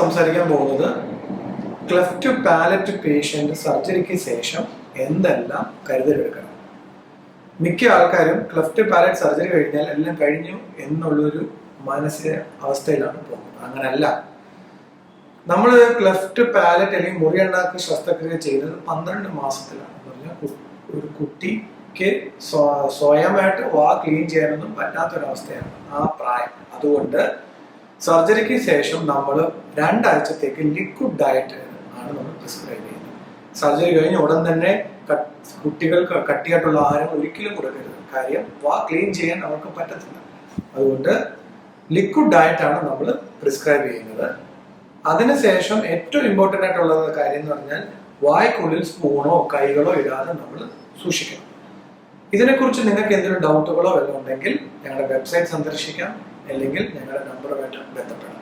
സംസാരിക്കാൻ പോകുന്നത് cleft palate patient സർജറിക്ക് ശേഷം എന്തെല്ലാം കരുതലെടുക്കണം. മിക്ക ആൾക്കാരും ക്ലെഫ്റ്റ് പാലറ്റ് സർജറി കഴിഞ്ഞാൽ എല്ലാം കഴിഞ്ഞു എന്നുള്ളൊരു മാനസിക അവസ്ഥയിലാണ് പോകുന്നത്. അങ്ങനല്ല. നമ്മൾ ക്ലെഫ്റ്റ് പാലറ്റ് അല്ലെങ്കിൽ മുറിയണ്ണാക്ക് ശസ്ത്രക്രിയ ചെയ്തത് 12 മാസത്തിലാണ്. എന്ന് പറഞ്ഞാൽ ഒരു കുട്ടിക്ക് സ്വയമായിട്ട് വാ ക്ലീൻ ചെയ്യാനൊന്നും പറ്റാത്തൊരവസ്ഥയാണ് ആ പ്രായം. അതുകൊണ്ട് സർജറിക്ക് ശേഷം നമ്മൾ 2 ആഴ്ചത്തേക്ക് ലിക്വിഡ് ഡയറ്റ് ആണ് നമ്മൾ പ്രിസ്ക്രൈബ് ചെയ്യുന്നത്. സർജറി കഴിഞ്ഞ് ഉടൻ തന്നെ കുട്ടികൾക്ക് കട്ടിയായിട്ടുള്ള ആഹാരം ഒരിക്കലും കൊടുക്കരുത്. കാര്യം വാ ക്ലീൻ ചെയ്യാൻ അവർക്ക് പറ്റത്തില്ല. അതുകൊണ്ട് ലിക്വിഡ് ഡയറ്റ് ആണ് നമ്മൾ പ്രിസ്ക്രൈബ് ചെയ്യുന്നത്. അതിനുശേഷം ഏറ്റവും ഇമ്പോർട്ടൻ്റ് ആയിട്ടുള്ള കാര്യം എന്ന് പറഞ്ഞാൽ വായ്ക്കുള്ളിൽ സ്പൂണോ കൈകളോ ഇടാതെ നമ്മൾ സൂക്ഷിക്കണം. ഇതിനെക്കുറിച്ച് നിങ്ങൾക്ക് എന്തെങ്കിലും ഡൗട്ടുകളോ വല്ലതും ഉണ്ടെങ്കിൽ ഞങ്ങളുടെ വെബ്സൈറ്റ് സന്ദർശിക്കാം, അല്ലെങ്കിൽ ഞങ്ങളുടെ നമ്പറുമായിട്ട് ബന്ധപ്പെടാം.